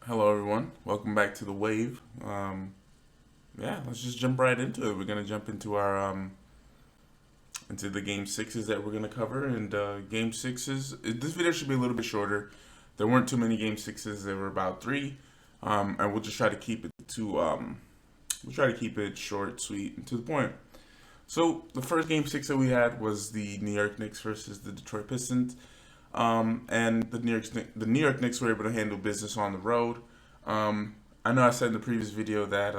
Hello, everyone. Welcome back to the Wave. Yeah, let's just jump right into it. We're gonna jump into our into the game sixes that we're gonna cover, and game sixes. This video should be a little bit shorter. There weren't too many game sixes. There were about three, and we'll just try to keep it to we'll try to keep it short, sweet, and to the point. So the first game six that we had was the New York Knicks versus the Detroit Pistons. And the New York Knicks were able to handle business on the road. I know I said in the previous video that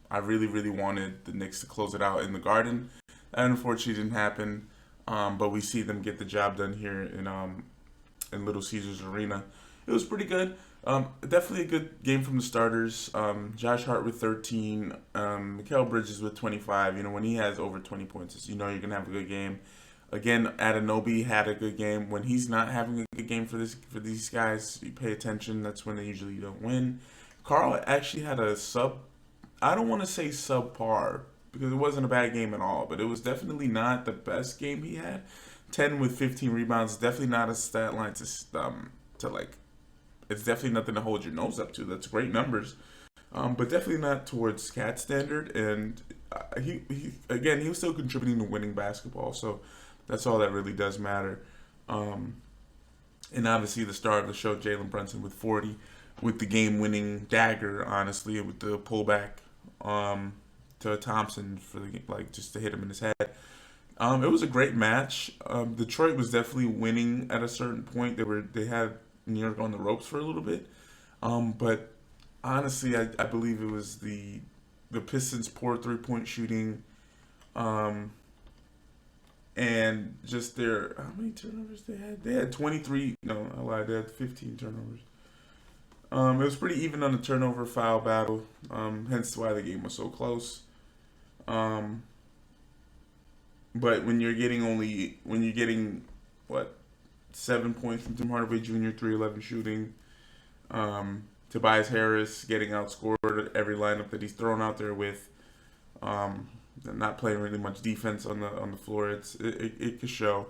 I really, really wanted the Knicks to close it out in the Garden. That unfortunately didn't happen, but we see them get the job done here in Little Caesars Arena. It was pretty good. Definitely a good game from the starters. Josh Hart with 13, Mikal Bridges with 25. You know, when he has over 20 points, you know you're gonna have a good game. Again, Adenobi had a good game. When he's not having a good game for these guys, you pay attention. That's when they usually don't win. Carl actually had a sub. I don't want to say subpar because it wasn't a bad game at all, but it was definitely not the best game he had. 10 with 15 rebounds, definitely not a stat line to like. It's definitely nothing to hold your nose up to. That's great numbers, but definitely not towards cat standard. And he again, he was still contributing to winning basketball. So that's all that really does matter. Um, and obviously, the star of the show, Jalen Brunson, with 40, with the game-winning dagger, honestly, with the pullback um, to Thompson for the like just to hit him in his head. It was a great match. Detroit was definitely winning at a certain point. They had New York on the ropes for a little bit, but honestly, I believe it was the Pistons' poor three-point shooting. Um, and just their how many turnovers they had? They had 23. No, I lied. They had 15 turnovers. It was pretty even on the turnover foul battle. Hence why the game was so close. Um, but when you're getting what 7 points from Tim Hardaway Jr. 311 shooting. Tobias Harris getting outscored every lineup that he's thrown out there with. Um, not playing really much defense on the floor. It could show.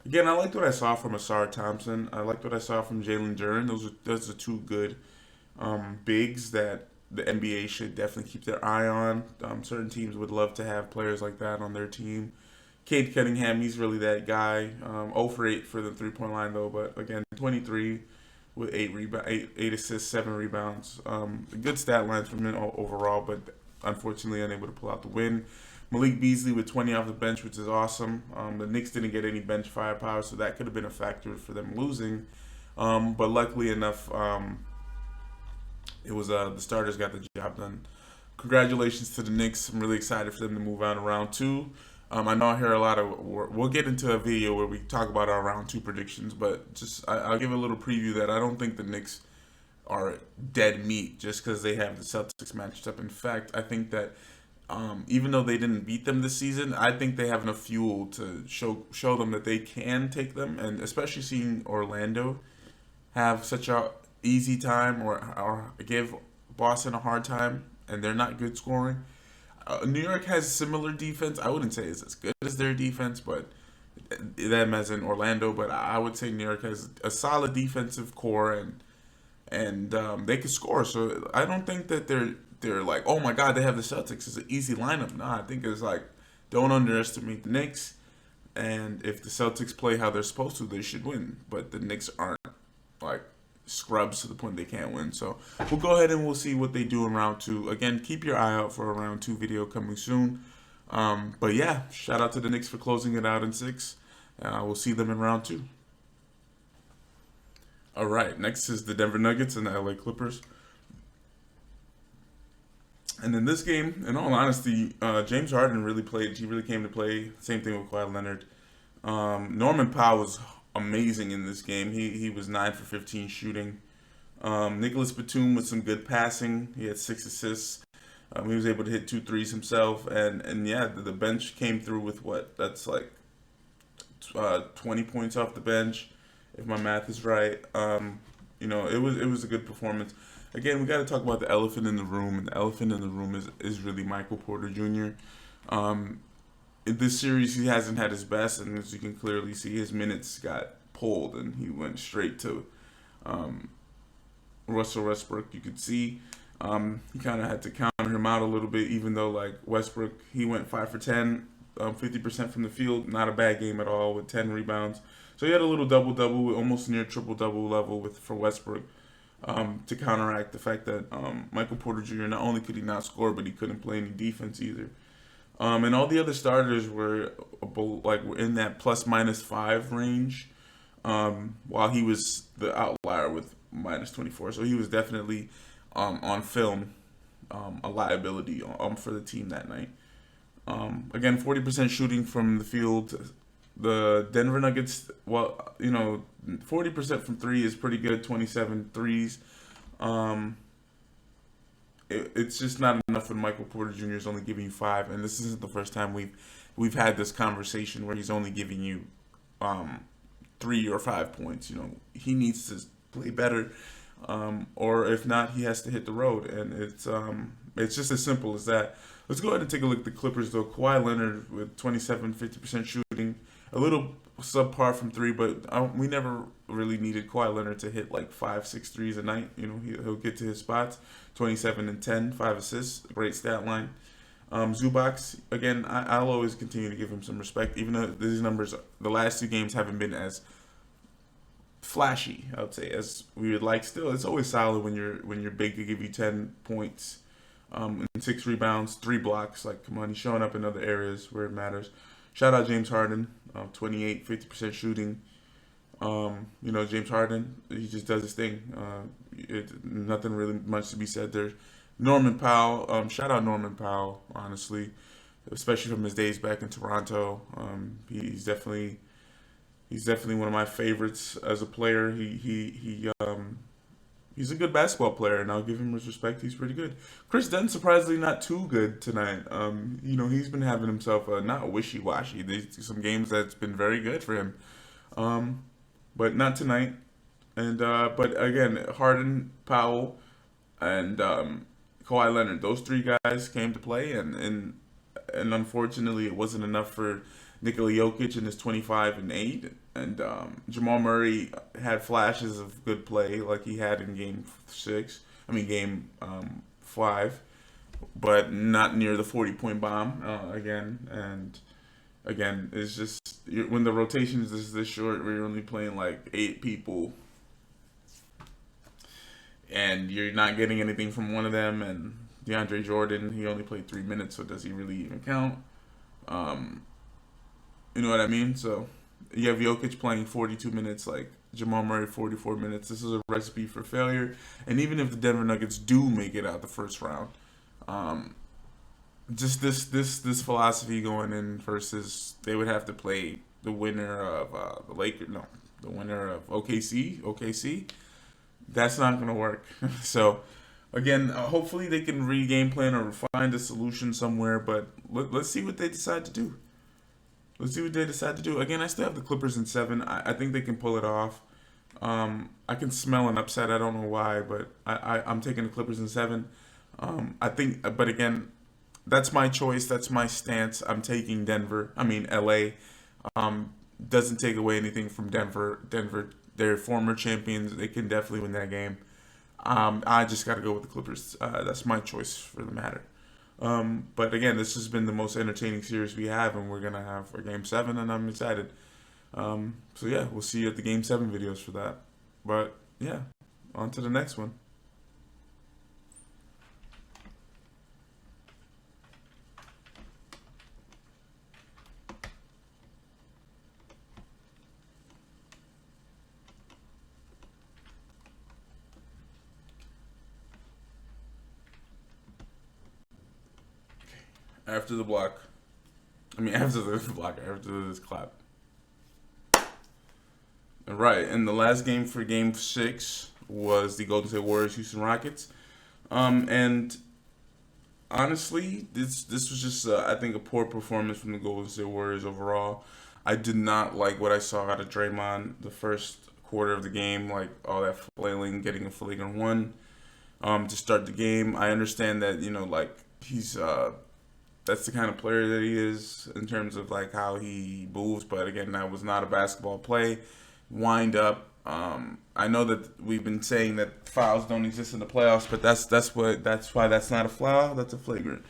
Again, I liked what I saw from Asar Thompson. I liked what I saw from Jalen Duren. Those are two good bigs that the NBA should definitely keep their eye on. Certain teams would love to have players like that on their team. Cade Cunningham, he's really that guy. 0 for 8 for the 3-point line though, but again, 23 with 8 assists, 7 rebounds. Good stat lines from him overall, but unfortunately unable to pull out the win. Malik Beasley with 20 off the bench, which is awesome. The Knicks didn't get any bench firepower, so that could have been a factor for them losing. But luckily enough, it was the starters got the job done. Congratulations to the Knicks. I'm really excited for them to move on to round two. I know I hear a lot of. We'll get into a video where we talk about our round two predictions, but I'll give a little preview that I don't think the Knicks are dead meat just because they have the Celtics matched up. In fact, I think that even though they didn't beat them this season, I think they have enough fuel to show them that they can take them, and especially seeing Orlando have such a easy time or give Boston a hard time, and they're not good scoring. New York has similar defense. I wouldn't say it's as good as their defense, but them as in Orlando. But I would say New York has a solid defensive core, and they can score. So I don't think that they're like, oh my god, they have the Celtics. It's an easy lineup. No, I think it's like don't underestimate the Knicks. And if the Celtics play how they're supposed to, they should win. But the Knicks aren't like scrubs to the point they can't win. So we'll go ahead and we'll see what they do in round two. Again, keep your eye out for a round two video coming soon. But yeah, shout out to the Knicks for closing it out in six. We'll see them in round two. All right, next is the Denver Nuggets and the LA Clippers. And in this game, in all honesty, James Harden really played. He really came to play. Same thing with Kawhi Leonard. Norman Powell was amazing in this game. He was 9 for 15 shooting. Nicholas Batum with some good passing. He had 6 assists. He was able to hit 2 threes himself, and yeah, the bench came through with what? That's like 20 points off the bench, if my math is right. It was a good performance. Again, we got to talk about the elephant in the room, and the elephant in the room is really Michael Porter Jr. In this series, he hasn't had his best, and as you can clearly see, his minutes got pulled, and he went straight to Russell Westbrook. You could see he kind of had to counter him out a little bit, even though like Westbrook, he went 5 for 10, 50% from the field. Not a bad game at all with 10 rebounds. So he had a little double-double, almost near triple-double level for Westbrook, to counteract the fact that Michael Porter Jr. not only could he not score, but he couldn't play any defense either. And all the other starters were were in that plus-minus 5 range, while he was the outlier with -24. So he was definitely on film a liability for the team that night. Again, 40% shooting from the field. The Denver Nuggets, 40% from three is pretty good. 27 threes. It's just not enough when Michael Porter Jr. is only giving you 5, and this isn't the first time we've had this conversation where he's only giving you 3 or 5 points. He needs to play better, or if not, he has to hit the road, and it's just as simple as that. Let's go ahead and take a look at the Clippers, though. Kawhi Leonard with 27, 50% shooting. A little subpar from 3, but we never really needed Kawhi Leonard to hit like 5, 6 threes a night. He'll get to his spots. 27 and 10, 5 assists. Great stat line. Zubac, again, I'll always continue to give him some respect, even though these numbers, the last 2 games haven't been as flashy, I would say, as we would like. Still, it's always solid when you're big to give you 10 points, and 6 rebounds, 3 blocks. Like, come on, he's showing up in other areas where it matters. Shout out James Harden, 28, 50% shooting. James Harden, he just does his thing. Nothing really much to be said there. Norman Powell, shout out Norman Powell, honestly, especially from his days back in Toronto. He's definitely one of my favorites as a player. He's a good basketball player, and I'll give him his respect. He's pretty good. Chris Dunn, surprisingly, not too good tonight. He's been having himself not wishy-washy. There's some games that's been very good for him, but not tonight. And but again, Harden, Powell, and Kawhi Leonard, those 3 guys came to play, and unfortunately, it wasn't enough for Nikola Jokic in his 25 and 8, and Jamal Murray had flashes of good play like he had in game 5, but not near the 40-point bomb again. And again, it's just when the rotation is this short, where you're only playing like 8 people, and you're not getting anything from one of them. And DeAndre Jordan, he only played 3 minutes, so does he really even count? You know what I mean? So you have Jokic playing 42 minutes, like Jamal Murray 44 minutes. This is a recipe for failure. And even if the Denver Nuggets do make it out the first round, just this philosophy going in versus they would have to play the winner of the winner of OKC. That's not going to work. So again, hopefully they can re-game plan or find a solution somewhere. But let's see what they decide to do. Again, I still have the Clippers in 7. I think they can pull it off. I can smell an upset. I don't know why, but I'm taking the Clippers in 7. I think, but again, that's my choice. That's my stance. I'm taking LA. Doesn't take away anything from Denver. They're former champions. They can definitely win that game. I just got to go with the Clippers. That's my choice for the matter. But again, this has been the most entertaining series we have, and we're gonna have for Game 7, and I'm excited. So yeah, we'll see you at the Game 7 videos for that. But yeah, on to the next one. After the block. After this clap. Right, and the last game for Game 6 was the Golden State Warriors Houston Rockets. And honestly, this was just, I think, a poor performance from the Golden State Warriors overall. I did not like what I saw out of Draymond the first quarter of the game, like all that flailing, getting a flagrant 1 to start the game. I understand that, he's... that's the kind of player that he is in terms of like how he moves. But again, that was not a basketball play. Wind up, I know that we've been saying that fouls don't exist in the playoffs, but that's why that's not a foul. That's a flagrant.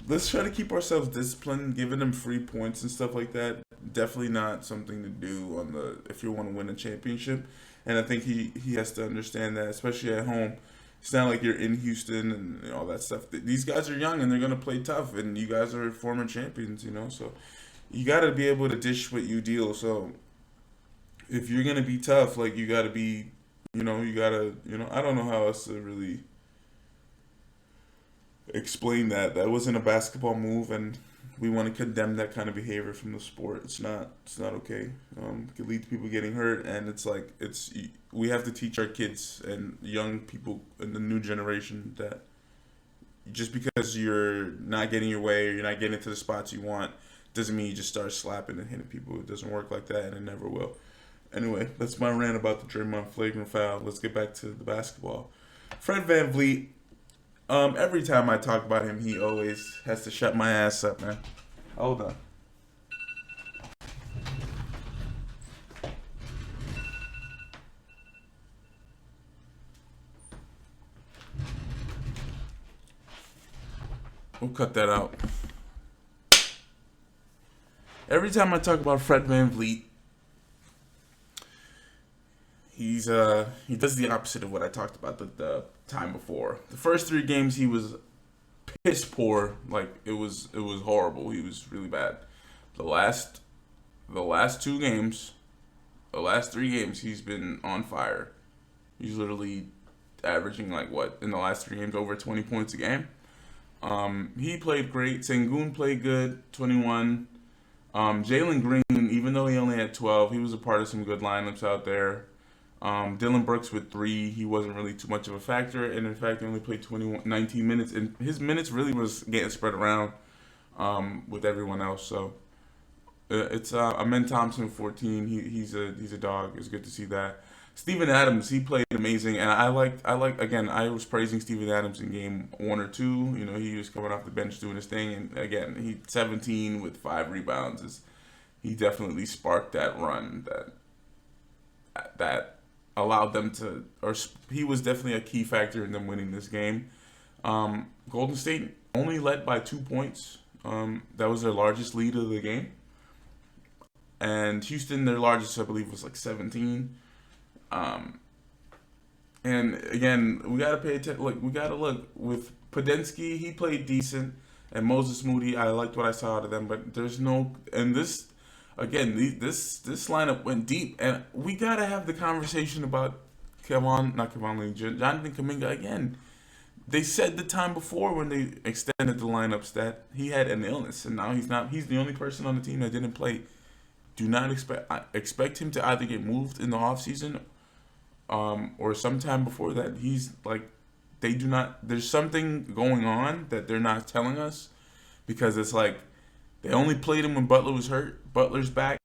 Let's try to keep ourselves disciplined. Giving them free points and stuff like that, definitely not something to do on the if you want to win a championship. And I think he has to understand that, especially at home. It's not like you're in Houston and all that stuff. These guys are young and they're gonna play tough, and you guys are former champions, so you got to be able to dish what you deal. So if you're gonna be tough, like you got to be, you gotta, I don't know how else to really explain that. That wasn't a basketball move, and we want to condemn that kind of behavior from the sport. It's not okay. It could lead to people getting hurt, and it's like we have to teach our kids and young people in the new generation that just because you're not getting your way or you're not getting to the spots you want doesn't mean you just start slapping and hitting people. It doesn't work like that, and it never will. Anyway, that's my rant about the Draymond flagrant foul. Let's get back to the basketball. Fred VanVleet. Every time I talk about him, he always has to shut my ass up, man. Hold on. We'll cut that out. Every time I talk about Fred VanVleet, he does the opposite of what I talked about the time before. The first 3 games he was piss poor, like it was horrible. He was really bad. The last 2 games, the last 3 games, he's been on fire. He's literally averaging like what in the last 3 games over 20 points a game. He played great. Sengun played good, 21. Jalen Green, even though he only had 12, he was a part of some good lineups out there. Dylan Brooks with 3, he wasn't really too much of a factor, and in fact, he only played 19 minutes, and his minutes really was getting spread around with everyone else. So it's Amen Thompson 14. He's a dog. It's good to see that. Steven Adams, he played amazing, and I again, I was praising Steven Adams in game 1 or 2. He was coming off the bench doing his thing, and again, he 17 with 5 rebounds. He definitely sparked that run that allowed them to, or he was definitely a key factor in them winning this game. Golden State only led by 2 points. That was their largest lead of the game. And Houston, their largest, I believe, was like 17. And again, we gotta pay attention. Like we gotta look with Podensky. He played decent, and Moses Moody. I liked what I saw out of them, but there's no. And this, again, this lineup went deep, and we gotta have the conversation about Jonathan Kuminga again. They said the time before when they extended the lineups that he had an illness, and now he's not. He's the only person on the team that didn't play. Do not expect him to either get moved in the offseason or sometime before that. He's like, they do not. There's something going on that they're not telling us, because it's like they only played him when Butler was hurt. Butler's back,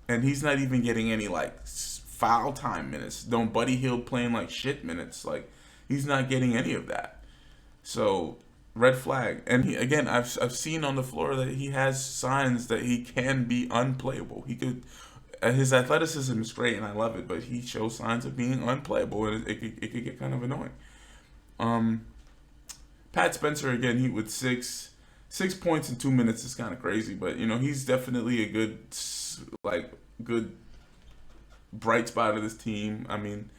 and he's not even getting any like foul time minutes. Don't Buddy Hield playing like shit minutes. Like he's not getting any of that. So red flag. And he, again, I've seen on the floor that he has signs that he can be unplayable. He could. His athleticism is great, and I love it, but he shows signs of being unplayable, and it could get kind of annoying. Pat Spencer again, he with 6 points in 2 minutes is kind of crazy, but he's definitely a good bright spot of this team. I mean,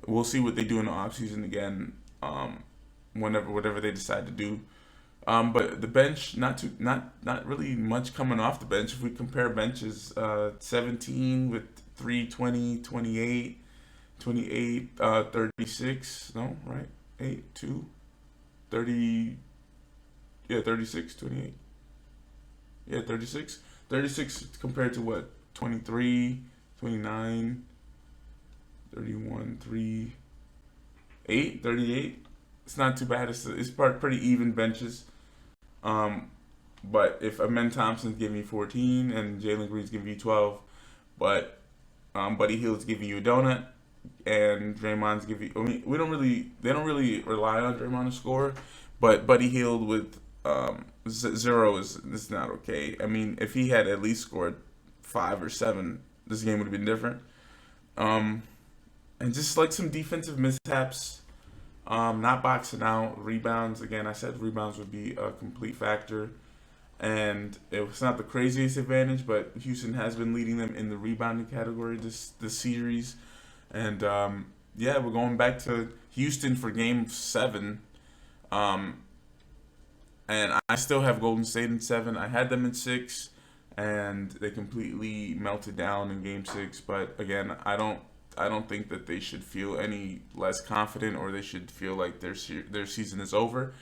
we'll see what they do in the offseason again, whatever they decide to do. But the bench, not really much coming off the bench. If we compare benches, 17 with 3, 20, 28, 28, 36, no, right? 8, 2, 30, yeah, 36, 28. Yeah, 36. 36 compared to what? 23, 29, 31, 3, 8, 38. It's not too bad. It's pretty even benches. But if Amen Thompson's giving you 14 and Jalen Green's giving you 12, but Buddy Hield's giving you a donut, and Draymond's giving you, they don't really rely on Draymond to score, but Buddy Hield with 0 is not okay. I mean, if he had at least scored 5 or 7, this game would have been different. Um, and just like some defensive mishaps. Not boxing out. Rebounds, again, I said rebounds would be a complete factor. And it was not the craziest advantage, but Houston has been leading them in the rebounding category this series. And yeah, we're going back to Houston for Game 7. Um, and I still have Golden State in 7. I had them in 6, and they completely melted down in Game 6. But again, I don't think that they should feel any less confident or they should feel like their season is over.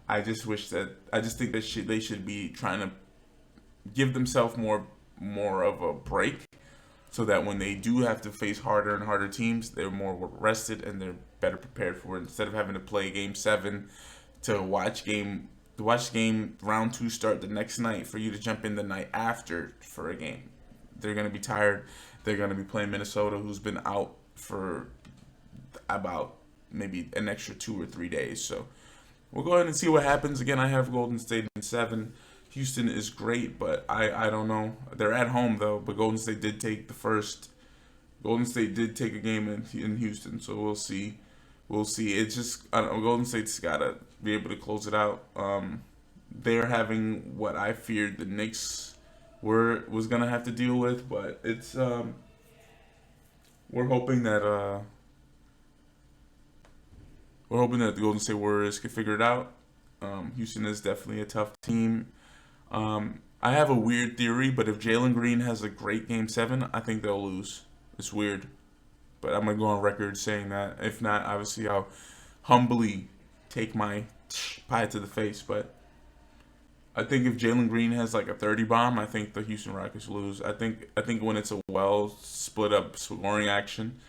I just think they should be trying to give themselves more of a break so that when they do have to face harder and harder teams, they're more rested and they're better prepared for it. Instead of having to play Game 7 to watch game round 2 start the next night for you to jump in the night after for a game. They're gonna be tired. They're gonna be playing Minnesota, who's been out for about maybe an extra 2 or 3 days. So we'll go ahead and see what happens. Again, I have Golden State in 7. Houston is great, but I don't know. They're at home though, but Golden State did take the first. Golden State did take a game in Houston, so we'll see. We'll see. It's just I don't know, Golden State's gotta be able to close it out. They're having what I feared the Knicks was gonna have to deal with, but it's we're hoping that the Golden State Warriors can figure it out. Houston is definitely a tough team. I have a weird theory, but if Jalen Green has a great Game 7, I think they'll lose. It's weird, but I'm gonna go on record saying that. If not, obviously I'll humbly take my pie to the face. But I think if Jalen Green has like a 30 bomb, I think the Houston Rockets lose. I think when it's a well split up scoring action,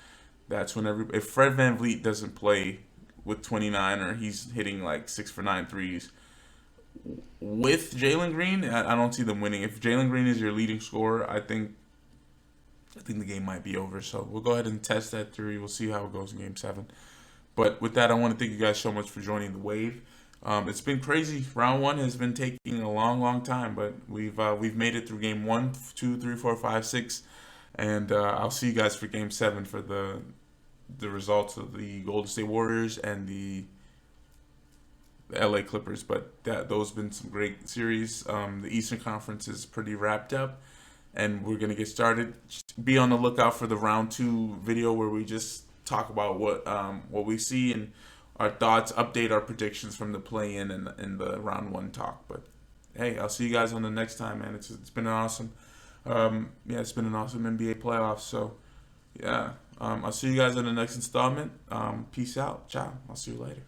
that's when if Fred VanVleet doesn't play with 29 or he's hitting like 6 for 9 threes with Jalen Green, I don't see them winning. If Jalen Green is your leading scorer, I think the game might be over. So we'll go ahead and test that theory. We'll see how it goes in Game 7. But with that, I want to thank you guys so much for joining the wave. It's been crazy. Round 1 has been taking a long, long time, but we've made it through Game 1, 2, 3, 4, 5, 6, and I'll see you guys for Game 7 for the results of the Golden State Warriors and the LA Clippers. But those have been some great series. The Eastern Conference is pretty wrapped up, and we're gonna get started. Just be on the lookout for the round 2 video where we just talk about what we see and our thoughts, update our predictions from the play-in and the round 1 talk. But hey, I'll see you guys on the next time, man. It's been an awesome, yeah, it's been an awesome NBA playoffs. So yeah, I'll see you guys on the next installment. Peace out, ciao. I'll see you later.